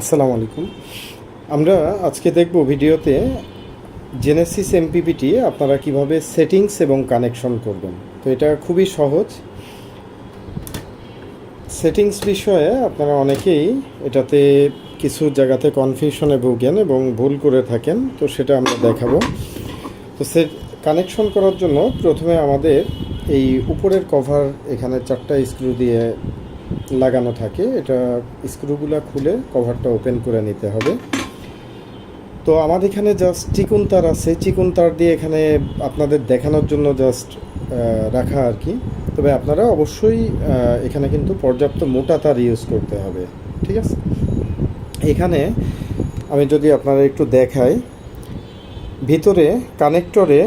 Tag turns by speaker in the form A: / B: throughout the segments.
A: আসসালামু আলাইকুম। আমরা আজকে দেখব ভিডিওতে জেনেসিস এমপিপিটি আপনারা কিভাবে সেটিংস এবং কানেকশন করবেন। তো এটা খুবই সহজ। সেটিংস বিষয়ে আপনারা অনেকেই এটাতে কিছু জায়গাতে কনফিউশনে ভোগেন এবং ভুল করে থাকেন, তো সেটা আমরা দেখাবো। তো কানেকশন করার জন্য প্রথমে আমাদের এই উপরের কভার এখানে 4টা স্ক্রু দিয়ে লাগানো থাকে, এটা স্ক্রুগুলো খুলে কভারটা ওপেন করে নিতে হবে। তো আমাদের এখানে জাস্ট চিকুন তার আছে, চিকুন তার দিয়ে এখানে আপনাদের দেখানোর জন্য জাস্ট রাখা আর কি। তবে আপনারা অবশ্যই এখানে কিন্তু পর্যাপ্ত মোটা তার ইউজ করতে হবে, ঠিক আছে। এখানে আমি যদি আপনারা একটু দেখাই, ভিতরে কানেক্টরে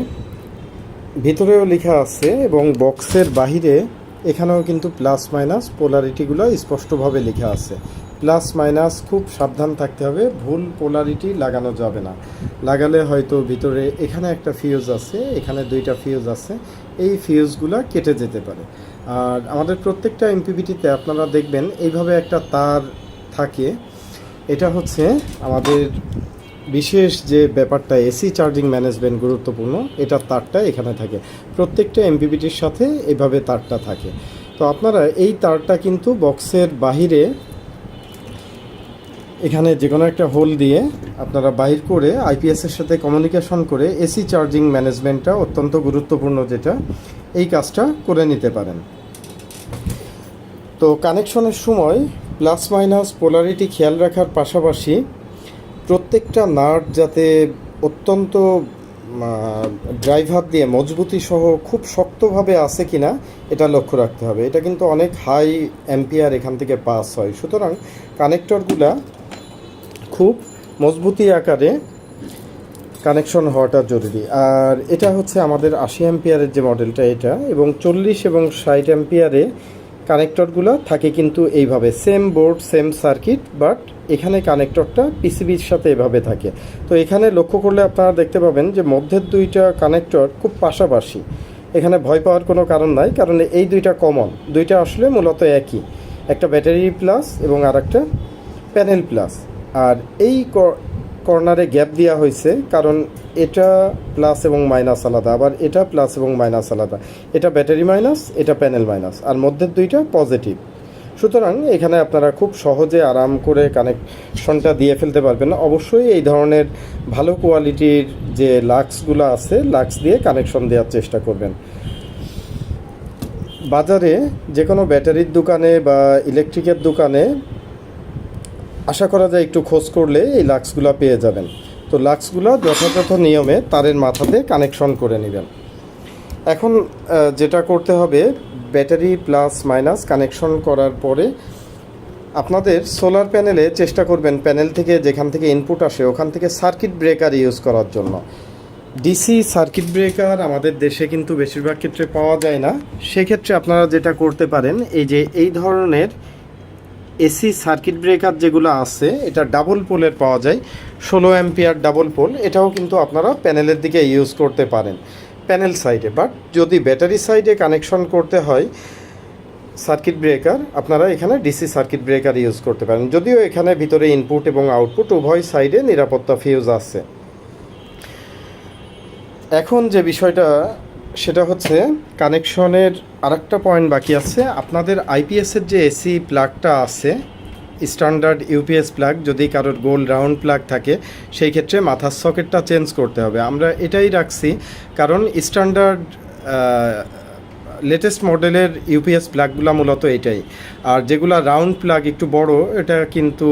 A: ভিতরেও লেখা আছে এবং বক্সের বাহিরে এখানেও কিন্তু প্লাস মাইনাস পোলারিটিগুলো স্পষ্টভাবে লেখা আছে। প্লাস মাইনাস খুব সাবধান থাকতে হবে, ভুল পোলারিটি লাগানো যাবে না। লাগালে হয়তো ভিতরে এখানে একটা ফিউজ আছে, এখানে 2টা ফিউজ আছে, এই ফিউজগুলো কেটে যেতে পারে। আর আমাদের প্রত্যেকটা এমপিপিটিতে আপনারা দেখবেন এইভাবে একটা তার থাকে। এটা হচ্ছে আমাদের বিশেষ যে ব্যাপারটা, এসি চার্জিং ম্যানেজমেন্ট গুরুত্বপূর্ণ, এটা তারটা এখানে থাকে। প্রত্যেকটা এমপিপিটির সাথে এইভাবে তারটা থাকে। তো আপনারা এই তারটা কিন্তু বক্সের বাহিরে এখানে যে কোনো একটা হোল দিয়ে আপনারা বাহির করে আইপিএসের সাথে কমিউনিকেশন করে এসি চার্জিং ম্যানেজমেন্টটা অত্যন্ত গুরুত্বপূর্ণ, যেটা এই কাজটা করে নিতে পারেন। তো কানেকশনের সময় প্লাস মাইনাস পোলারিটি খেয়াল রাখার পাশাপাশি প্রত্যেকটা নাট যাতে অত্যন্ত ড্রাইভার দিয়ে মজবুতি সহ খুব শক্তভাবে আছে কিনা এটা লক্ষ্য রাখতে হবে। এটা কিন্তু অনেক হাই অ্যাম্পিয়ার এখান থেকে পাস হয়, সুতরাং কানেক্টরগুলা খুব মজবুতি আকারে কানেকশন হওয়াটা জরুরি। আর এটা হচ্ছে আমাদের 80 অ্যাম্পিয়ারের যে মডেলটা এটা, এবং 40 এবং 60 অ্যাম্পিয়ারে কানেক্টরগুলো থাকে কিন্তু এইভাবে same board same circuit, but এখানে কানেক্টরটা পিসিবির সাথে এভাবে থাকে। তো এখানে লক্ষ্য করলে আপনারা দেখতে পাবেন যে মধ্যের 2টা কানেক্টর খুব পাশাপাশি। এখানে ভয় পাওয়ার কোনো কারণ নাই, কারণ এই 2টা কমন, 2টা আসলে মূলত একই, একটা ব্যাটারি প্লাস এবং আর একটা প্যানেল প্লাস। আর এই কর্নারে গ্যাপ দেওয়া হয়েছে কারণ এটা প্লাস এবং মাইনাস আলাদা, আবার এটা প্লাস এবং মাইনাস আলাদা, এটা ব্যাটারি মাইনাস, এটা প্যানেল মাইনাস, আর মধ্যের 2টা পজিটিভ। সুতরাং এখানে আপনারা খুব সহজে আরাম করে কানেকশনটা দিয়ে ফেলতে পারবেন। অবশ্যই এই ধরনের ভালো কোয়ালিটির যে লাক্সগুলো আছে, লাক্স দিয়ে কানেকশন দেওয়ার চেষ্টা করবেন। বাজারে যে কোনো ব্যাটারির দোকানে বা ইলেকট্রিকের দোকানে আশা করা যায় একটু খোঁজ করলে এই লাক্সগুলো পেয়ে যাবেন। তো লাক্সগুলো যথাযথ নিয়মে তারের মাথাতে কানেকশন করে নেবেন। এখন যেটা করতে হবে, ব্যাটারি প্লাস মাইনাস কানেকশন করার পরে আপনাদের সোলার প্যানেলে চেষ্টা করবেন প্যানেল থেকে যেখান থেকে ইনপুট আসে ওখান থেকে সার্কিট ব্রেকার ইউজ করার জন্য। ডিসি সার্কিট ব্রেকার আমাদের দেশে কিন্তু বেশিরভাগ ক্ষেত্রে পাওয়া যায় না। সেক্ষেত্রে আপনারা যেটা করতে পারেন, এই ধরনের এসি সার্কিট ব্রেকার যেগুলো আছে, এটা ডাবল পোলের পাওয়া যায়, 16 অ্যাম্পিয়ার ডাবল পোল। এটাও কিন্তু আপনারা প্যানেলের দিকে ইউজ করতে পারেন প্যানেল সাইডে। বাট যদি ব্যাটারি সাইডে কানেকশন করতে হয় সার্কিট ব্রেকার, আপনারা এখানে ডিসি সার্কিট ব্রেকার ইউজ করতে পারেন, যদিও এখানে ভিতরে ইনপুট এবং আউটপুট উভয় সাইডে নিরাপত্তা ফিউজ আছে। এখন যে বিষয়টা সেটা হচ্ছে কানেকশনের আরেকটা পয়েন্ট বাকি আছে। আপনাদের আইপিএসের যে এসি প্লাগটা আছে, স্ট্যান্ডার্ড ইউপিএস প্লাগ, যদি কারোর গোল রাউন্ড প্লাগ থাকে সেই ক্ষেত্রে মাথার সকেটটা চেঞ্জ করতে হবে। আমরা এটাই রাখছি কারণ স্ট্যান্ডার্ড লেটেস্ট মডেলের ইউপিএস প্লাগগুলো মূলত এটাই। আর যেগুলো রাউন্ড প্লাগ একটু বড়, এটা কিন্তু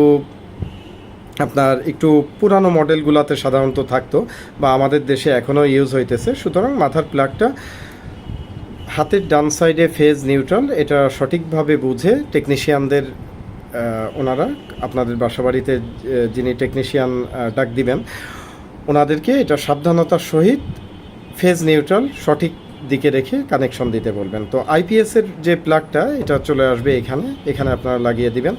A: আপনার একটু পুরানো মডেলগুলোতে সাধারণত থাকতো বা আমাদের দেশে এখনও ইউজ হইতেছে। সুতরাং মাথার প্লাগটা হাতের ডান সাইডে ফেজ নিউট্রাল, এটা সঠিকভাবে বুঝে টেকনিশিয়ানদের ওনারা আপনাদের বাসাবাড়িতে যিনি টেকনিশিয়ান ডাক দিবেন ওনাদেরকে এটা সাবধানতার সহিত ফেজ নিউট্রাল সঠিক দিকে রেখে কানেকশন দিতে বলবেন। তো আইপিএসের যে প্লাগটা এটা চলে আসবে এখানে আপনারা লাগিয়ে দিবেন।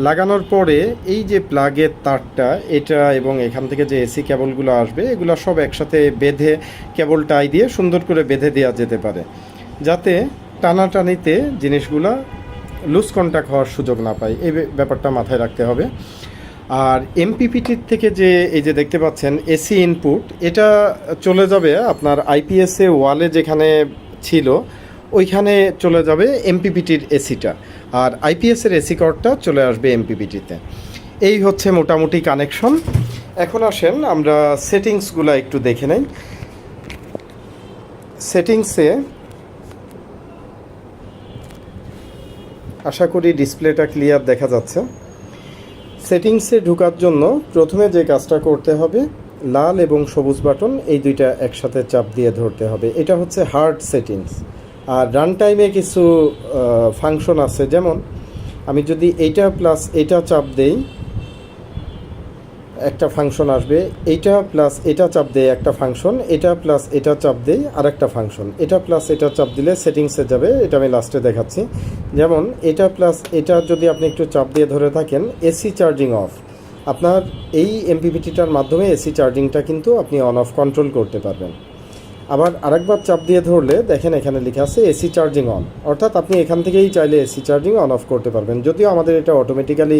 A: লাগানোর পরে এই যে প্লাগের তারটা এটা এবং এখান থেকে যে এসি কেবলগুলো আসবে এগুলো সব একসাথে বেঁধে কেবল টাই দিয়ে সুন্দর করে বেঁধে দেওয়া যেতে পারে, যাতে টানাটানিতে জিনিসগুলো লুজ কন্ট্যাক্ট হওয়ার সুযোগ না পায়। এই ব্যাপারটা মাথায় রাখতে হবে। আর এমপিপিটির থেকে যে এই যে দেখতে পাচ্ছেন এসি ইনপুট, এটা চলে যাবে আপনার আইপিএসে ওয়ালে যেখানে ছিল ওইখানে চলে যাবে এমপিপিটির এসিটা, আর আইপিএসের এসি কর্ডটা চলে আসবে এমপিপিটিতে। এই হচ্ছে মোটামুটি কানেকশন। এখন আসেন আমরা সেটিংসগুলো একটু দেখে নেই। সেটিংসে আশা করি ডিসপ্লেটা ক্লিয়ার দেখা যাচ্ছে। সেটিংসে ঢোকার জন্য প্রথমে যে কাজটা করতে হবে, লাল এবং সবুজ বাটন এই দুইটা একসাথে চাপ দিয়ে ধরতে হবে। এটা হচ্ছে হার্ড সেটিংস। আর রান টাইমে কিছু ফাংশন আছে, যেমন আমি যদি এইটা প্লাস এইটা চাপ দেই একটা ফাংশন আসবে, এইটা প্লাস এটা চাপ দেয় একটা ফাংশন, এটা প্লাস এটা চাপ দেই আর একটা ফাংশন, এটা প্লাস এটা চাপ দিলে সেটিংসে যাবে। এটা আমি লাস্টে দেখাচ্ছি। যেমন এটা প্লাস এটা যদি আপনি একটু চাপ দিয়ে ধরে থাকেন, এসি চার্জিং অফ, আপনার এই এমপিপিটিটার মাধ্যমে এসি চার্জিংটা কিন্তু আপনি অন অফ কন্ট্রোল করতে পারবেন। আবার আরেকবার চাপ দিয়ে ধরলে দেখেন এখানে লেখা আছে এসি চার্জিং অন, অর্থাৎ আপনি এখান থেকেই চাইলে এসি চার্জিং অন অফ করতে পারবেন। যদিও আমাদের এটা অটোমেটিক্যালি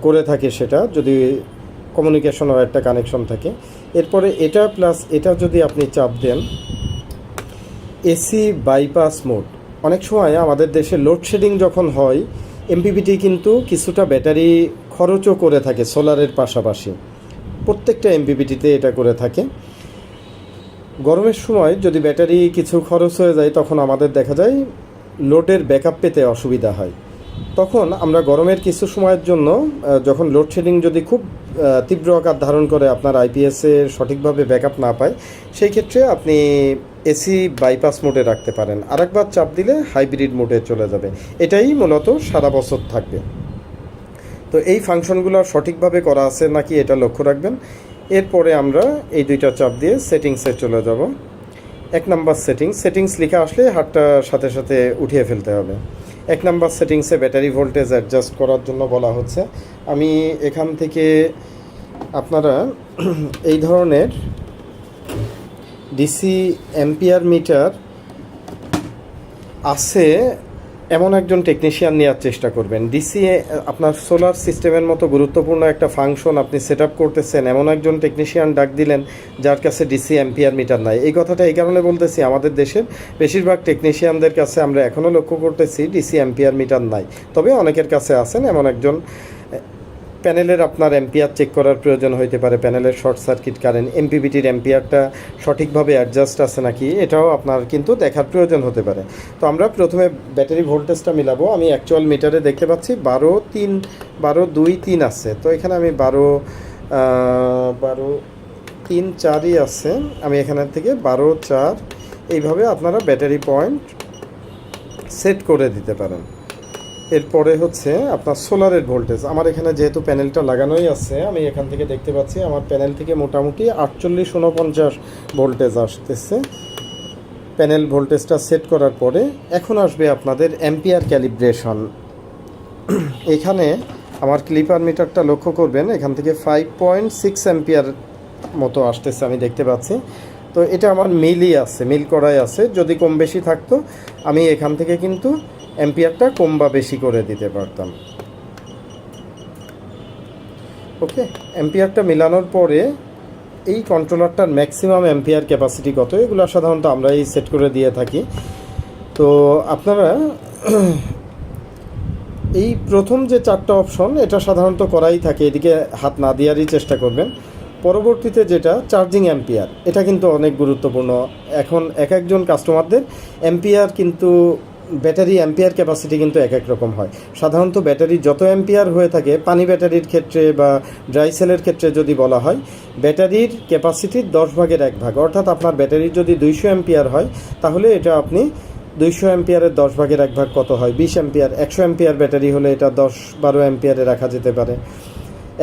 A: করে থাকে, সেটা যদি কমিউনিকেশন ও একটা কানেকশন থাকে। এরপরে এটা প্লাস এটা যদি আপনি চাপ দেন, এসি বাইপাস মোড। অনেক সময় আমাদের দেশে লোডশেডিং যখন হয়, এমপিপিটি কিন্তু কিছুটা ব্যাটারি খরচও করে থাকে সোলারের পাশাপাশি, প্রত্যেকটা এমপিপিটিতে এটা করে থাকে। গরমের সময় যদি ব্যাটারি কিছু খরচ হয়ে যায়, তখন আমাদের দেখা যায় লোডের ব্যাকআপ পেতে অসুবিধা হয়। তখন আমরা গরমের কিছু সময়ের জন্য, যখন লোডশেডিং যদি খুব তীব্র আকার ধারণ করে, আপনার আইপিএসে সঠিকভাবে ব্যাকআপ না পায়, সেই ক্ষেত্রে আপনি এসি বাইপাস মোডে রাখতে পারেন। আরেকবার চাপ দিলে হাইব্রিড মোডে চলে যাবে। এটাই মূলত সারা বছর থাকবে। তো এই ফাংশনগুলো সঠিকভাবে করা আছে নাকি এটা লক্ষ্য রাখবেন। এরপরে আমরা এই দুইটা চাপ দিয়ে সেটিংসে চলে যাব। 1 নাম্বার সেটিংস লেখা আসলে হাতটা সাথে সাথে উঠিয়ে ফেলতে হবে। 1 নাম্বার সেটিংসে ব্যাটারি ভোল্টেজ অ্যাডজাস্ট করার জন্য বলা হচ্ছে। আমি এখান থেকে আপনারা এই ধরনের ডিসি অ্যাম্পিয়ার মিটার আছে এমন একজন টেকনিশিয়ান নেওয়ার চেষ্টা করবেন। ডিসি আপনার সোলার সিস্টেমের মতো গুরুত্বপূর্ণ একটা ফাংশন আপনি সেট আপ করতেছেন, এমন একজন টেকনিশিয়ান ডাক দিলেন যার কাছে ডিসি অ্যাম্পিয়ার মিটার নাই। এই কথাটা এই কারণে বলতেছি, আমাদের দেশের বেশিরভাগ টেকনিশিয়ানদের কাছে আমরা এখনও লক্ষ্য করতেছি ডিসি অ্যাম্পিয়ার মিটার নাই। তবে অনেকের কাছে আছেন এমন একজন। প্যানেলের আপনার অ্যাম্পিয়ার চেক করার প্রয়োজন হইতে পারে, প্যানেলের শর্ট সার্কিট কারেন্ট, এমপিপিটির অ্যাম্পিয়ারটা সঠিকভাবে অ্যাডজাস্ট আছে নাকি, এটাও আপনার কিন্তু দেখার প্রয়োজন হতে পারে। তো আমরা প্রথমে ব্যাটারি ভোল্টেজটা মিলাবো। আমি অ্যাকচুয়াল মিটারে দেখতে পাচ্ছি 12.3 আছে। তো এখানে আমি 12.3.4ই আছে। আমি এখানের থেকে 12.4 এইভাবে আপনারা ব্যাটারি পয়েন্ট সেট করে দিতে পারেন। এরপরে হচ্ছে আপনার সোলারের ভোল্টেজ। আমার এখানে যেহেতু প্যানেলটা লাগানোই আছে, আমি এখান থেকে দেখতে পাচ্ছি আমার প্যানেল থেকে মোটামুটি 48-49 ভোল্টেজ আসতেছে। প্যানেল ভোল্টেজটা সেট করার পরে এখন আসবে আপনাদের অ্যাম্পিয়ার ক্যালিব্রেশন। এখানে আমার ক্লিপার মিটারটা লক্ষ্য করবেন, এখান থেকে 5.6 অ্যাম্পিয়ার মতো আসতেছে আমি দেখতে পাচ্ছি। তো এটা আমার মিলই আছে, মিল করাই আছে। যদি কম বেশি থাকতো আমি এখান থেকে কিন্তু অ্যাম্পিয়ারটা কম বা বেশি করে দিতে পারতাম। ওকে, অ্যাম্পিয়ারটা মেলানোর পরে এই কন্ট্রোলারটার ম্যাক্সিমাম অ্যাম্পিয়ার ক্যাপাসিটি কত, এগুলো সাধারণত আমরাই সেট করে দিয়ে থাকি। তো আপনারা এই প্রথম যে 4টা অপশন, এটা সাধারণত করাই থাকে, এদিকে হাত না দেওয়ারই চেষ্টা করবেন। পরবর্তীতে যেটা চার্জিং অ্যাম্পিয়ার, এটা কিন্তু অনেক গুরুত্বপূর্ণ। এখন এক একজন কাস্টমারদের অ্যাম্পিয়ার কিন্তু ব্যাটারি অ্যাম্পিয়ার ক্যাপাসিটি কিন্তু এক এক রকম হয়। সাধারণত ব্যাটারি যত অ্যাম্পিয়ার হয়ে থাকে, পানি ব্যাটারির ক্ষেত্রে বা ড্রাই সেলের ক্ষেত্রে যদি বলা হয়, ব্যাটারির ক্যাপাসিটির 10 ভাগের 1 ভাগ, অর্থাৎ আপনার ব্যাটারির যদি 200 অ্যাম্পিয়ার হয়, তাহলে এটা আপনি 200 অ্যাম্পিয়ারের 10 ভাগের 1 ভাগ কত হয়, 20 অ্যাম্পিয়ার। 100 অ্যাম্পিয়ার ব্যাটারি হলে এটা 10-12 অ্যাম্পিয়ারে রাখা যেতে পারে।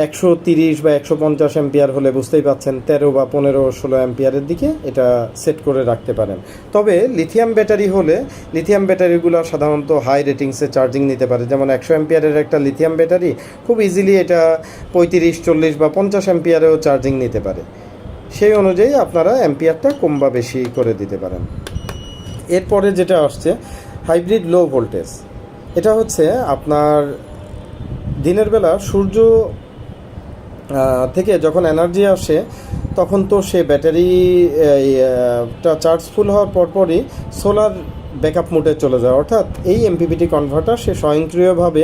A: 130 বা 150 অ্যাম্পিয়ার হলে বুঝতেই পাচ্ছেন 13 বা 15-16 অ্যাম্পিয়ারের দিকে এটা সেট করে রাখতে পারেন। তবে লিথিয়াম ব্যাটারি হলে, লিথিয়াম ব্যাটারিগুলো সাধারণত হাই রেটিংসে চার্জিং নিতে পারে। যেমন 100 অ্যাম্পিয়ারের একটা লিথিয়াম ব্যাটারি খুব ইজিলি এটা 35, 40 বা 50 অ্যাম্পিয়ারেও চার্জিং নিতে পারে। সেই অনুযায়ী আপনারা অ্যাম্পিয়ারটা কম বা বেশি করে দিতে পারেন। এরপরে যেটা আসছে হাইব্রিড লো ভোল্টেজ। এটা হচ্ছে আপনার দিনের বেলা সূর্য থেকে যখন এনার্জি আসে তখন তো সে ব্যাটারিটা চার্জ ফুল হওয়ার পরপরই সোলার ব্যাকআপ মোডে চলে যায়। অর্থাৎ এই এমপিপিটি কনভার্টার সে স্বয়ংক্রিয়ভাবে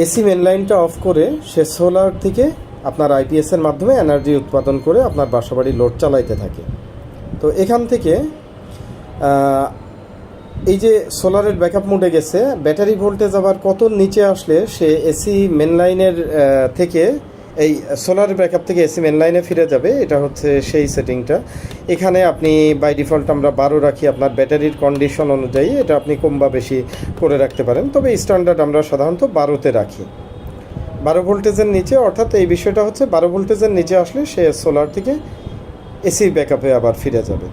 A: এসি মেন লাইনটা অফ করে সে সোলার থেকে আপনার আইপিএসের মাধ্যমে এনার্জি উৎপাদন করে আপনার বাসাবাড়ির লোড চালাইতে থাকে। তো এখান থেকে এই যে সোলারের ব্যাকআপ মোডে গেছে, ব্যাটারি ভোল্টেজ আবার কত নিচে আসলে সে এসি মেন লাইনের থেকে এই সোলার ব্যাকআপ থেকে এসি মেন লাইনে ফিরে যাবে, এটা হচ্ছে সেই সেটিংটা। এখানে আপনি বাই ডিফল্ট আমরা 12 রাখি, আপনার ব্যাটারির কন্ডিশন অনুযায়ী এটা আপনি কম বা বেশি করে রাখতে পারেন, তবে স্ট্যান্ডার্ড আমরা সাধারণত 12তে রাখি। 12 ভোল্টেজের নিচে, অর্থাৎ এই বিষয়টা হচ্ছে 12 ভোল্টেজের নিচে আসলে সে সোলার থেকে এসি ব্যাকআপে আবার ফিরে যাবে।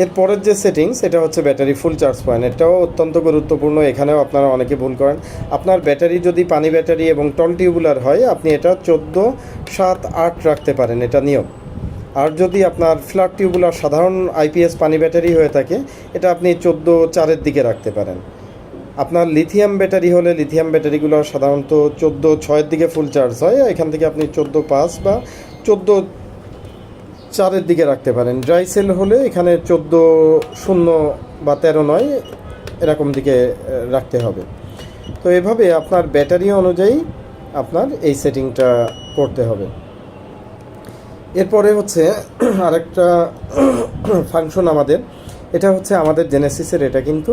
A: এরপরের যে সেটিংস, এটা হচ্ছে ব্যাটারি ফুল চার্জ পয়েন্ট। এটাও অত্যন্ত গুরুত্বপূর্ণ। এখানেও আপনারা অনেকে ভুল করেন। আপনার ব্যাটারি যদি পানি ব্যাটারি এবং টল টিউবুলার হয়, আপনি এটা 14, 7, 8 রাখতে পারেন, এটা নিয়ম। আর যদি আপনার ফ্ল্যাট টিউবুলার সাধারণ আইপিএস পানি ব্যাটারি হয়ে থাকে, এটা আপনি 14, 4-এর দিকে রাখতে পারেন। আপনার লিথিয়াম ব্যাটারি হলে লিথিয়াম ব্যাটারিগুলো সাধারণত 14, 6-এর দিকে ফুল চার্জ হয়, এখান থেকে আপনি 14, 5 বা 14, 4-এর দিকে রাখতে পারেন। ড্রাই সেল হলে এখানে 14, 0 বা 13, 9 এরকম দিকে রাখতে হবে। তো এভাবে আপনার ব্যাটারি অনুযায়ী আপনার এই সেটিংটা করতে হবে। এরপরে হচ্ছে আরেকটা ফাংশন আমাদের, এটা হচ্ছে আমাদের জেনেসিসের, এটা কিন্তু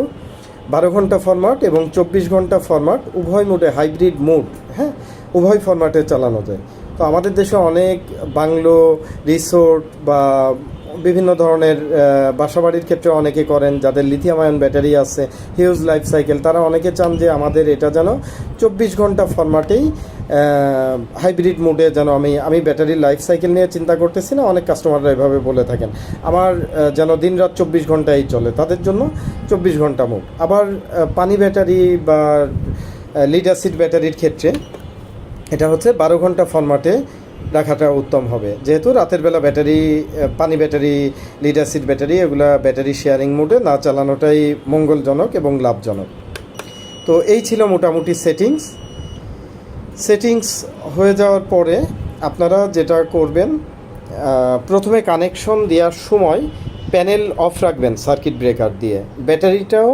A: 12 ঘন্টা ফরম্যাট এবং 24 ঘন্টা ফরম্যাট উভয় মোডে, হাইব্রিড মোড, হ্যাঁ, উভয় ফরম্যাটে চালানো যায়। তো আমাদের দেশে অনেক বাংলো, রিসোর্ট বা বিভিন্ন ধরনের বাসাবাড়ির ক্ষেত্রে অনেকে করেন, যাদের লিথিয়াম আয়ন ব্যাটারি আছে, হিউজ লাইফ সাইকেল, তারা অনেকে চান যে আমাদের এটা যেন 24 ঘন্টা ফরম্যাটেই হাইব্রিড মোডে যেন আমি ব্যাটারির লাইফ সাইকেল নিয়ে চিন্তা করতেছি না, অনেক কাস্টমাররা এভাবে বলে থাকেন, আমার যেন দিন রাত 24 ঘন্টাই চলে, তাদের জন্য 24 ঘন্টা মোড। আবার পানি ব্যাটারি বা লিড অ্যাসিড ব্যাটারির ক্ষেত্রে এটা হচ্ছে 12 ঘন্টা ফরম্যাটে রাখাটা উত্তম হবে, যেহেতু রাতের বেলা ব্যাটারি, পানি ব্যাটারি, লিড অ্যাসিড ব্যাটারি, এগুলা ব্যাটারি শেয়ারিং মোডে না চালানোটাই মঙ্গলজনক এবং লাভজনক। তো এই ছিল মোটামুটি সেটিংস হয়ে যাওয়ার পরে আপনারা যেটা করবেন, প্রথমে কানেকশন দেওয়ার সময় প্যানেল অফ রাখবেন সার্কিট ব্রেকার দিয়ে। ব্যাটারিটাও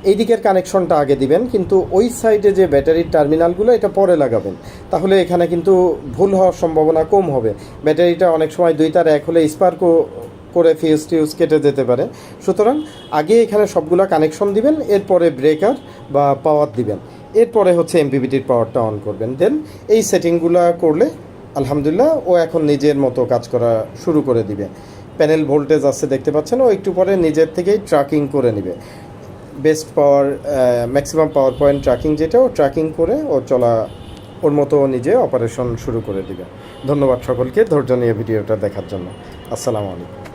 A: এই দিকের কানেকশনটা আগে দিবেন, কিন্তু ওই সাইডে যে ব্যাটারির টার্মিনালগুলো এটা পরে লাগাবেন, তাহলে এখানে কিন্তু ভুল হওয়ার সম্ভাবনা কম হবে। ব্যাটারিটা অনেক সময় 2 তার 1 হলে স্পার্কও করে ফিউজ কেটে যেতে পারে। সুতরাং আগে এখানে সবগুলো কানেকশন দিবেন, এরপরে ব্রেকার বা পাওয়ার দিবেন, এরপরে হচ্ছে এমপিপিটির পাওয়ারটা অন করবেন। দেন এই সেটিংগুলো করলে আলহামদুলিল্লাহ ও এখন নিজের মতো কাজ করা শুরু করে দিবে। প্যানেল ভোল্টেজ আছে দেখতে পাচ্ছেন, ও একটু পরে নিজের থেকেই ট্র্যাকিং করে নেবে, বেস্ট পাওয়ার, ম্যাক্সিমাম পাওয়ার পয়েন্ট ট্র্যাকিং, যেটা ও ট্র্যাকিং করে ও ওর মতো নিজে অপারেশন শুরু করে দিবে। ধন্যবাদ সকলকে ধৈর্য নিয়ে ভিডিওটা দেখার জন্য। আসসালামু আলাইকুম।